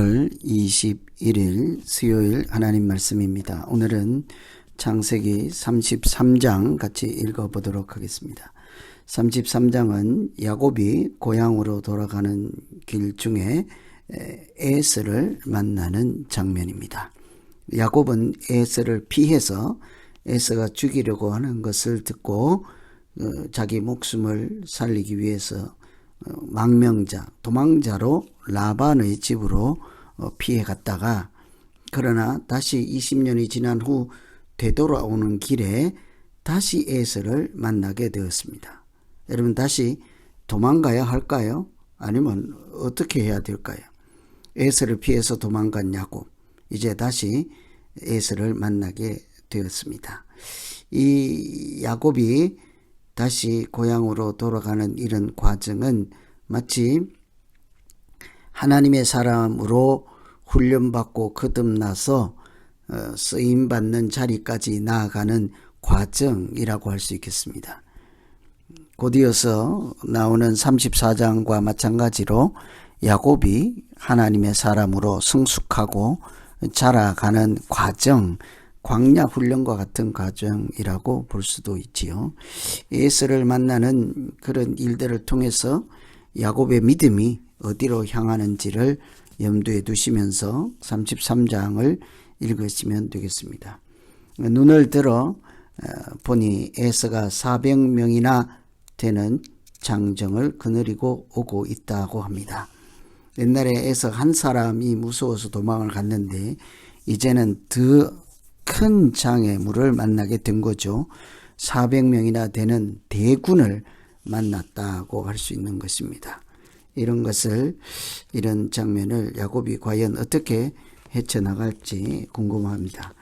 9월 21일 수요일 하나님 말씀입니다. 오늘은 창세기 33장 같이 읽어보도록 하겠습니다. 33장은 야곱이 고향으로 돌아가는 길 중에 에서를 만나는 장면입니다. 야곱은 에서를 피해서 에서가 죽이려고 하는 것을 듣고 자기 목숨을 살리기 위해서 도망자로 라반의 집으로 피해 갔다가 그러나 다시 20년이 지난 후 되돌아오는 길에 다시 에서를 만나게 되었습니다. 여러분, 다시 도망가야 할까요? 아니면 어떻게 해야 될까요? 에서를 피해서 도망간 야곱, 이제 다시 에서를 만나게 되었습니다. 이 야곱이 다시 고향으로 돌아가는 이런 과정은 마치 하나님의 사람으로 훈련받고 거듭나서 쓰임받는 자리까지 나아가는 과정이라고 할 수 있겠습니다. 곧이어서 나오는 34장과 마찬가지로 야곱이 하나님의 사람으로 성숙하고 자라가는 과정, 광야 훈련과 같은 과정이라고 볼 수도 있지요. 에서를 만나는 그런 일들을 통해서 야곱의 믿음이 어디로 향하는지를 염두에 두시면서 33장을 읽으시면 되겠습니다. 눈을 들어 보니 에서가 400명이나 되는 장정을 거느리고 오고 있다고 합니다. 옛날에 에서 한 사람이 무서워서 도망을 갔는데 이제는 더 큰 장애물을 만나게 된 거죠. 400명이나 되는 대군을 만났다고 할 수 있는 것입니다. 이런 장면을 야곱이 과연 어떻게 헤쳐나갈지 궁금합니다.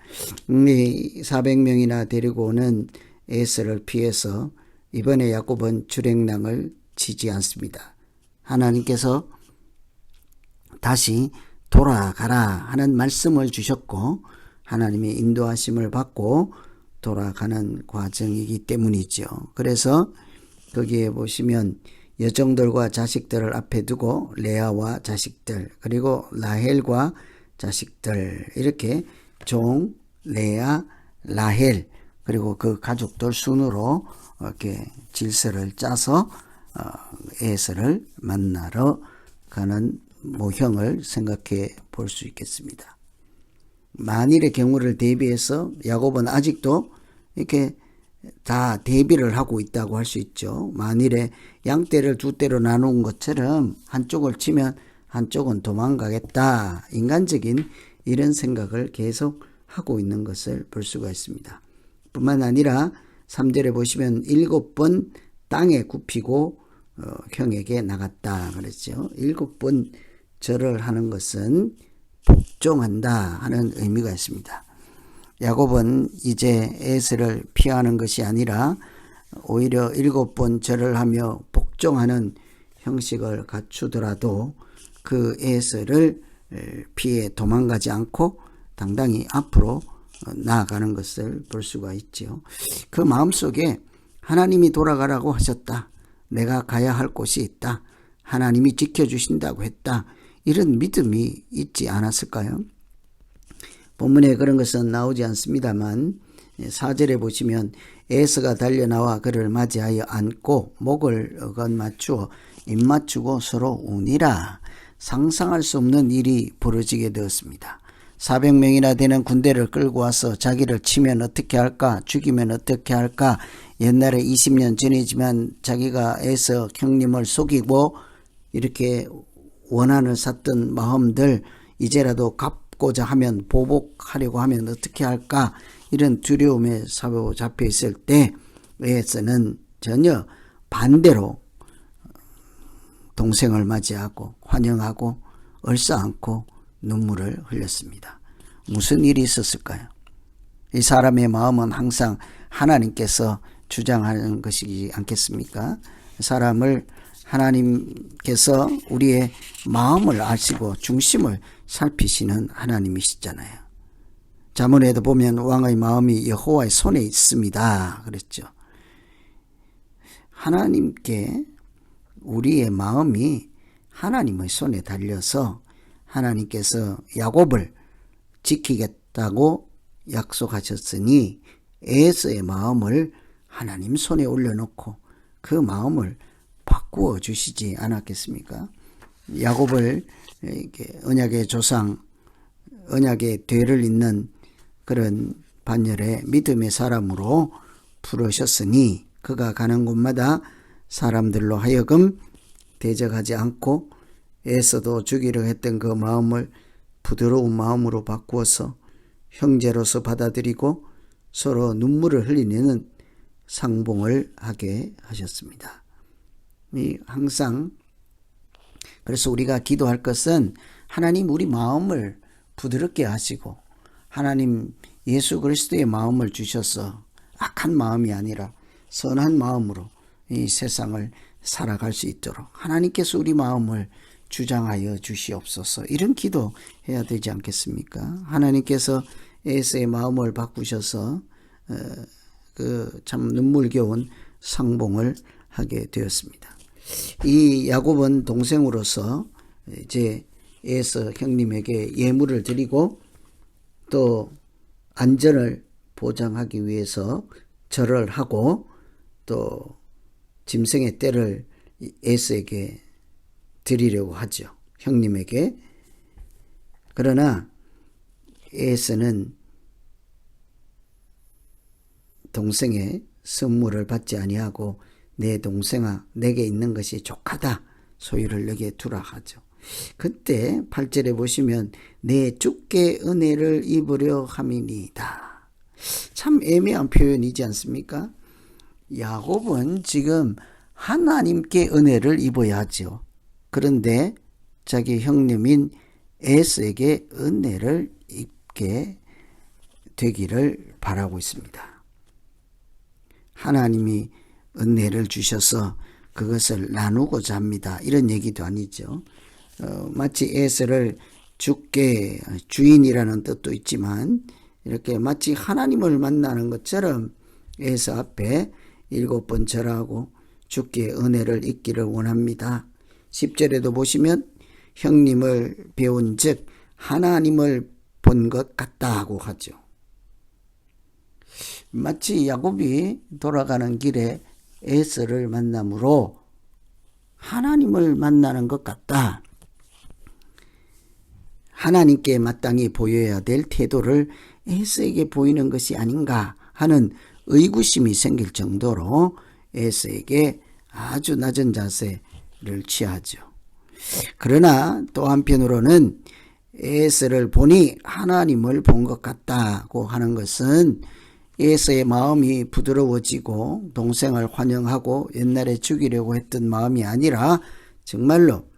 400명이나 데리고 오는 에서를 피해서 이번에 야곱은 주랭랑을 치지 않습니다. 하나님께서 다시 돌아가라 하는 말씀을 주셨고 하나님의 인도하심을 받고 돌아가는 과정이기 때문이죠. 그래서 거기에 보시면 여종들과 자식들을 앞에 두고 레아와 자식들, 그리고 라헬과 자식들, 이렇게 종, 레아, 라헬, 그리고 그 가족들 순으로 이렇게 질서를 짜서 에서를 만나러 가는 모형을 생각해 볼 수 있겠습니다. 만일의 경우를 대비해서 야곱은 아직도 이렇게 다 대비를 하고 있다고 할 수 있죠. 만일에 양떼를 두 떼로 나눈 것처럼 한쪽을 치면 한쪽은 도망가겠다. 인간적인 이런 생각을 계속 하고 있는 것을 볼 수가 있습니다. 뿐만 아니라 3절에 보시면 7번 땅에 굽히고 형에게 나갔다 그랬죠. 7번 절을 하는 것은 복종한다 하는 의미가 있습니다. 야곱은 이제 에서를 피하는 것이 아니라 오히려 7번 절을 하며 복종하는 형식을 갖추더라도 그 에서를 피해 도망가지 않고 당당히 앞으로 나아가는 것을 볼 수가 있죠. 그 마음속에 하나님이 돌아가라고 하셨다. 내가 가야 할 곳이 있다. 하나님이 지켜주신다고 했다. 이런 믿음이 있지 않았을까요? 본문에 그런 것은 나오지 않습니다만 4절에 보시면 에서가 달려나와 그를 맞이하여 안고 목을 어건맞추어 입맞추고 서로 우니라. 상상할 수 없는 일이 벌어지게 되었습니다. 400명이나 되는 군대를 끌고 와서 자기를 치면 어떻게 할까, 죽이면 어떻게 할까. 옛날에 20년 전이지만 자기가 에서 형님을 속이고 이렇게 원한을 샀던 마음들 이제라도 갚고자 하면, 보복하려고 하면 어떻게 할까, 이런 두려움에 사로잡혀 있을 때 에서는 전혀 반대로 동생을 맞이하고 환영하고 얼싸안고 눈물을 흘렸습니다. 무슨 일이 있었을까요? 이 사람의 마음은 항상 하나님께서 주장하는 것이지 않겠습니까? 사람을 하나님께서 우리의 마음을 아시고 중심을 살피시는 하나님이시잖아요. 잠언에도 보면 왕의 마음이 여호와의 손에 있습니다 그랬죠. 하나님께 우리의 마음이 하나님의 손에 달려서 하나님께서 야곱을 지키겠다고 약속하셨으니 에서의 마음을 하나님 손에 올려놓고 그 마음을 바꾸어 주시지 않았겠습니까? 야곱을 이렇게 언약의 조상, 언약의 뒤를 잇는 그런 반열의 믿음의 사람으로 부르셨으니 그가 가는 곳마다 사람들로 하여금 대적하지 않고 에서도 죽이려 했던 그 마음을 부드러운 마음으로 바꾸어서 형제로서 받아들이고 서로 눈물을 흘리는 상봉을 하게 하셨습니다. 항상 그래서 우리가 기도할 것은 하나님 우리 마음을 부드럽게 하시고 하나님 예수 그리스도의 마음을 주셔서 악한 마음이 아니라 선한 마음으로 이 세상을 살아갈 수 있도록 하나님께서 우리 마음을 주장하여 주시옵소서. 이런 기도 해야 되지 않겠습니까? 하나님께서 에서의 마음을 바꾸셔서 그 참 눈물겨운 상봉을 하게 되었습니다. 이 야곱은 동생으로서 이제 에서 형님에게 예물을 드리고 또 안전을 보장하기 위해서 절을 하고 또 짐승의 떼를 에서에게 드리려고 하죠. 형님에게. 그러나 에서는 동생의 선물을 받지 아니하고 내 동생아 내게 있는 것이 족하다 소유를 내게 두라 하죠. 그때 8절에 보시면 내 주께 은혜를 입으려 함이니이다. 참 애매한 표현이지 않습니까? 야곱은 지금 하나님께 은혜를 입어야 하죠. 그런데 자기 형님인 에서에게 은혜를 입게 되기를 바라고 있습니다. 하나님이 은혜를 주셔서 그것을 나누고자 합니다. 이런 얘기도 아니죠. 마치 에서를 주께 주인이라는 뜻도 있지만 이렇게 마치 하나님을 만나는 것처럼 에서 앞에 7번 절하고 주께 은혜를 입기를 원합니다. 10절에도 보시면 형님을 배운 즉 하나님을 본 것 같다고 하죠. 마치 야곱이 돌아가는 길에 에서를 만남으로 하나님을 만나는 것 같다. 하나님께 마땅히 보여야 될 태도를 에서에게 보이는 것이 아닌가 하는 의구심이 생길 정도로 에서에게 아주 낮은 자세를 취하죠. 그러나 또 한편으로는 에서를 보니 하나님을 본 것 같다고 하는 것은 에서의 마음이 부드러워지고 동생을 환영하고 옛날에 죽이려고 했던 마음이 아니라 정말로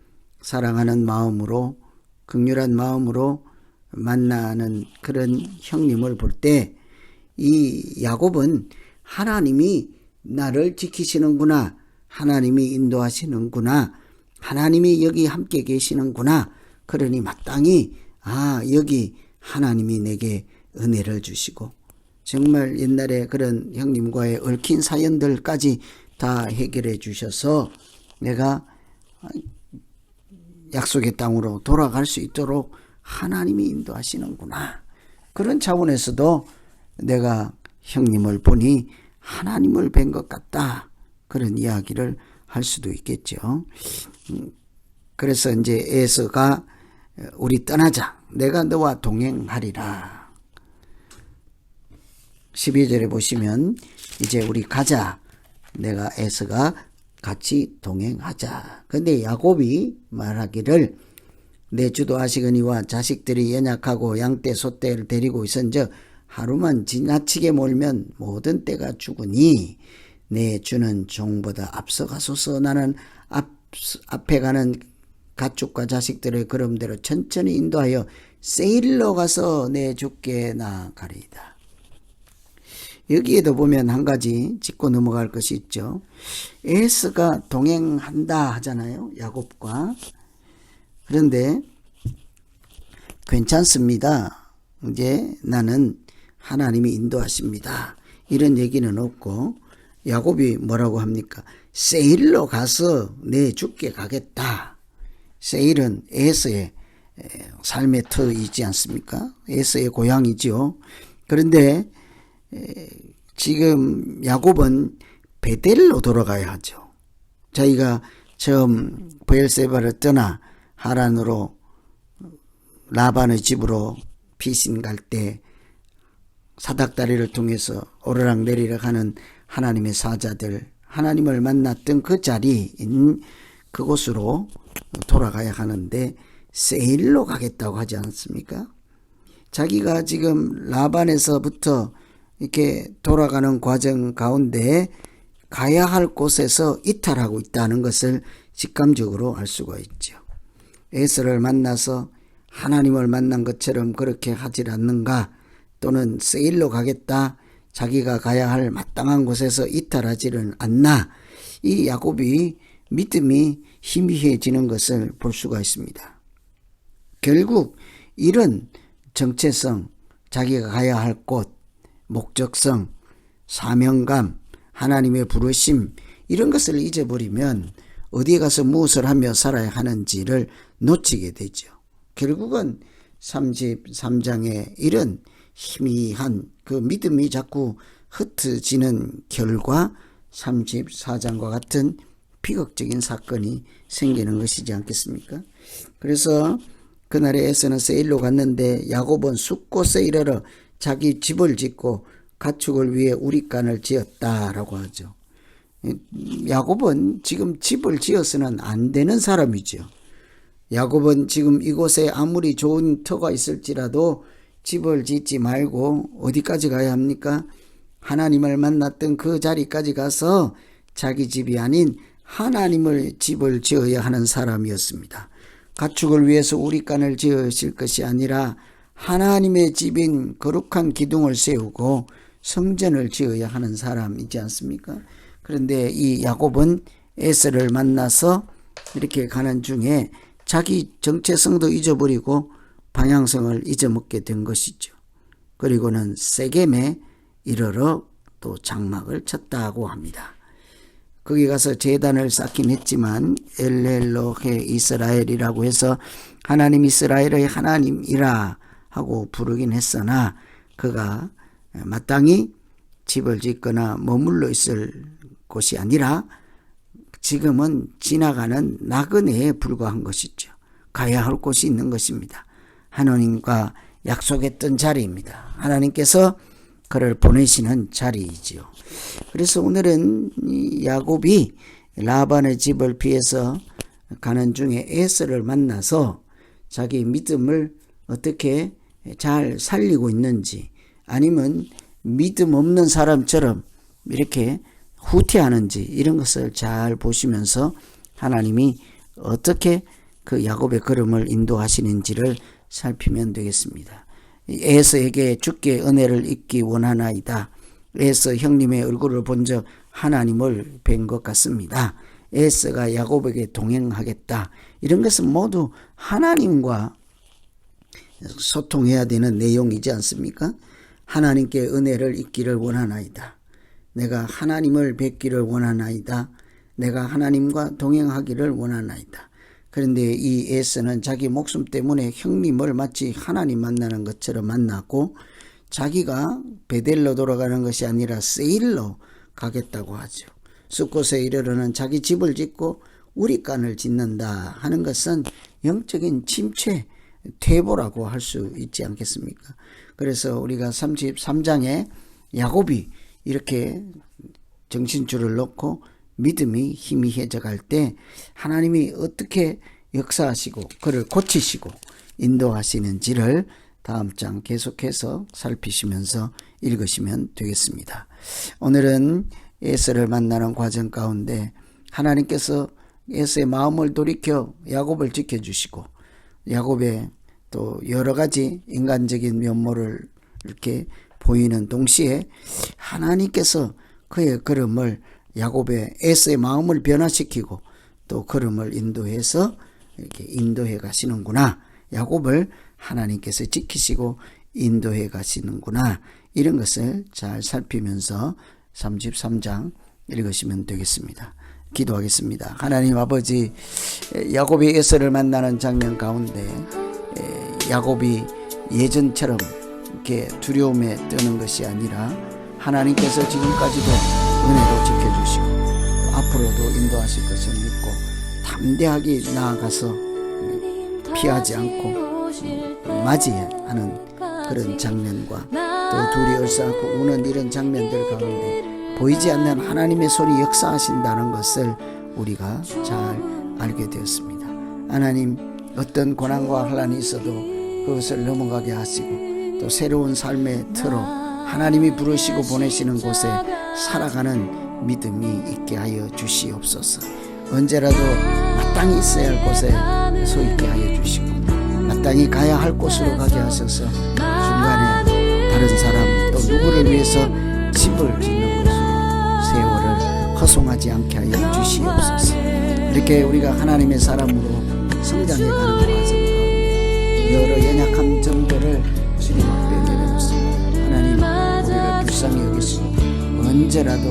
사랑하는 마음으로 긍휼한 마음으로 만나는 그런 형님을 볼 때 이 야곱은 하나님이 나를 지키시는구나, 하나님이 인도하시는구나, 하나님이 여기 함께 계시는구나, 그러니 마땅히 여기 하나님이 내게 은혜를 주시고 정말 옛날에 그런 형님과의 얽힌 사연들까지 다 해결해 주셔서 내가 약속의 땅으로 돌아갈 수 있도록 하나님이 인도하시는구나. 그런 차원에서도 내가 형님을 보니 하나님을 뵌 것 같다. 그런 이야기를 할 수도 있겠죠. 그래서 이제 에서가 우리 떠나자. 내가 너와 동행하리라. 12절에 보시면 이제 우리 가자. 내가 에서가 같이 동행하자. 근데 야곱이 말하기를 내 주도 하시거니와 자식들이 연약하고 양떼 소떼를 데리고 있은즉 하루만 지나치게 몰면 모든 떼가 죽으니 내 주는 종보다 앞서가소서. 나는 앞에 가는 가축과 자식들의 걸음대로 천천히 인도하여 세일로 가서 내 주께 나아가리이다. 여기에도 보면 한 가지 짚고 넘어갈 것이 있죠. 에서가 동행한다 하잖아요, 야곱과. 그런데 괜찮습니다. 이제 나는 하나님이 인도하십니다. 이런 얘기는 없고 야곱이 뭐라고 합니까? 세일로 가서 내 주께 가겠다. 세일은 에서의 삶의 터이지 않습니까? 에서의 고향이죠. 그런데 지금 야곱은 베델로 돌아가야 하죠. 자기가 처음 브엘세바를 떠나 하란으로 라반의 집으로 피신 갈 때 사닥다리를 통해서 오르락내리락 하는 하나님의 사자들, 하나님을 만났던 그 자리인 그곳으로 돌아가야 하는데 세일로 가겠다고 하지 않습니까? 자기가 지금 라반에서부터 이렇게 돌아가는 과정 가운데 가야 할 곳에서 이탈하고 있다는 것을 직감적으로 알 수가 있죠. 에서를 만나서 하나님을 만난 것처럼 그렇게 하질 않는가, 또는 세일로 가겠다, 자기가 가야 할 마땅한 곳에서 이탈하지는 않나, 이 야곱이 믿음이 희미해지는 것을 볼 수가 있습니다. 결국 이런 정체성, 자기가 가야 할 곳, 목적성, 사명감, 하나님의 부르심, 이런 것을 잊어버리면 어디에 가서 무엇을 하며 살아야 하는지를 놓치게 되죠. 결국은 33장에 이런 희미한 그 믿음이 자꾸 흩어지는 결과 34장과 같은 비극적인 사건이 생기는 것이지 않겠습니까? 그래서 그날에 에서는 세일로 갔는데 야곱은 숫곳에 이르러 자기 집을 짓고 가축을 위해 우릿간을 지었다라고 하죠. 야곱은 지금 집을 지어서는 안 되는 사람이죠. 야곱은 지금 이곳에 아무리 좋은 터가 있을지라도 집을 짓지 말고 어디까지 가야 합니까? 하나님을 만났던 그 자리까지 가서 자기 집이 아닌 하나님을 집을 지어야 하는 사람이었습니다. 가축을 위해서 우릿간을 지으실 것이 아니라 하나님의 집인 거룩한 기둥을 세우고 성전을 지어야 하는 사람이지 않습니까? 그런데 이 야곱은 에서를 만나서 이렇게 가는 중에 자기 정체성도 잊어버리고 방향성을 잊어먹게 된 것이죠. 그리고는 세겜에 이르러 또 장막을 쳤다고 합니다. 거기 가서 제단을 쌓긴 했지만 엘렐로헤 이스라엘이라고 해서 하나님 이스라엘의 하나님이라 하고 부르긴 했으나 그가 마땅히 집을 짓거나 머물러 있을 곳이 아니라 지금은 지나가는 나그네에 불과한 것이죠. 가야 할 곳이 있는 것입니다. 하나님과 약속했던 자리입니다. 하나님께서 그를 보내시는 자리이지요. 그래서 오늘은 이 야곱이 라반의 집을 피해서 가는 중에 에서를 만나서 자기 믿음을 어떻게 잘 살리고 있는지, 아니면 믿음 없는 사람처럼 이렇게 후퇴하는지, 이런 것을 잘 보시면서 하나님이 어떻게 그 야곱의 걸음을 인도하시는지를 살피면 되겠습니다. 에서에게 주께 은혜를 잊기 원하나이다. 에서 형님의 얼굴을 본 적 하나님을 뵌 것 같습니다. 에서가 야곱에게 동행하겠다. 이런 것은 모두 하나님과 소통해야 되는 내용이지 않습니까? 하나님께 은혜를 잊기를 원하나이다. 내가 하나님을 뵙기를 원하나이다. 내가 하나님과 동행하기를 원하나이다. 그런데 이 에서는 자기 목숨 때문에 형님을 마치 하나님 만나는 것처럼 만나고, 자기가 베델로 돌아가는 것이 아니라 세일로 가겠다고 하죠. 숫곳에 이르러는 자기 집을 짓고 우릿간을 짓는다 하는 것은 영적인 침체, 퇴보라고 할 수 있지 않겠습니까? 그래서 우리가 33장에 야곱이 이렇게 정신줄을 놓고 믿음이 희미해져 갈 때 하나님이 어떻게 역사하시고 그를 고치시고 인도하시는지를 다음 장 계속해서 살피시면서 읽으시면 되겠습니다. 오늘은 에서를 만나는 과정 가운데 하나님께서 에서의 마음을 돌이켜 야곱을 지켜주시고, 야곱의 또 여러 가지 인간적인 면모를 이렇게 보이는 동시에 하나님께서 그의 걸음을, 야곱의 에서의 마음을 변화시키고 또 걸음을 인도해서 이렇게 인도해 가시는구나. 야곱을 하나님께서 지키시고 인도해 가시는구나. 이런 것을 잘 살피면서 33장 읽으시면 되겠습니다. 기도하겠습니다. 하나님 아버지, 야곱이 에서를 만나는 장면 가운데 야곱이 예전처럼 이렇게 두려움에 떠는 것이 아니라 하나님께서 지금까지도 은혜로 지켜주시고 앞으로도 인도하실 것을 믿고 담대하게 나아가서 피하지 않고 맞이하는 그런 장면과 또 둘이 얼싸안고 우는 이런 장면들 가운데 보이지 않는 하나님의 손이 역사하신다는 것을 우리가 잘 알게 되었습니다. 하나님 어떤 고난과 환난이 있어도 그것을 넘어가게 하시고 또 새로운 삶의 틀로 하나님이 부르시고 보내시는 곳에 살아가는 믿음이 있게 하여 주시옵소서. 언제라도 마땅히 있어야 할 곳에 서 있게 하여 주시고 마땅히 가야 할 곳으로 가게 하셔서 중간에 다른 사람 또 누구를 위해서 집을 짓는 것으로 세월을 허송하지 않게 하여 주시옵소서. 이렇게 우리가 하나님의 사람으로 성장해 가는 과정 가운데 여러 연약한 점들을 주님 앞에 내려놓습니다. 하나님 우리를 불쌍히 여기시고 언제라도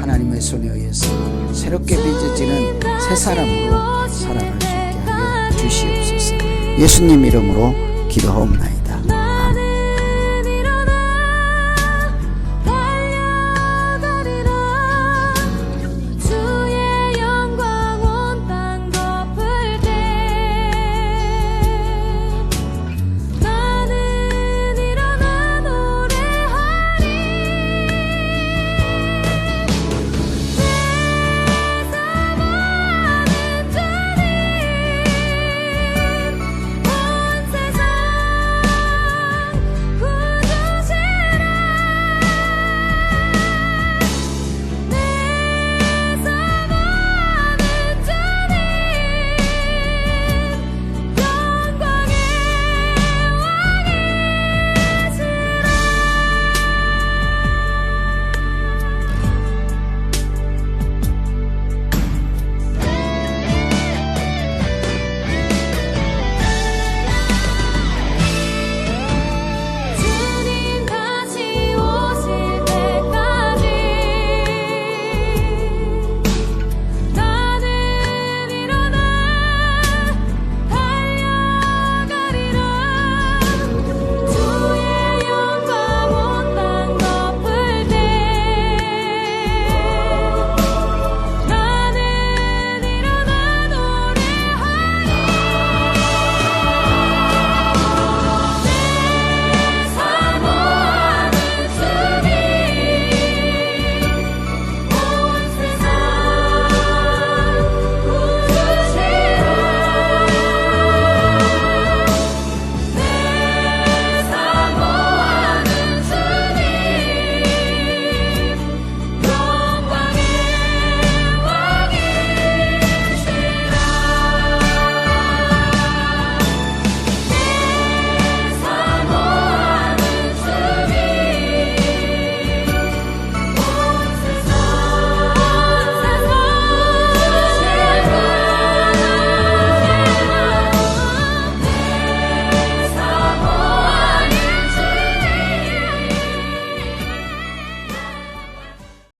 하나님의 손에 의해서 새롭게 빚어지는 새 사람으로 살아갈 수 있게 하여 주시옵소서. 예수님 이름으로 기도하옵나이다.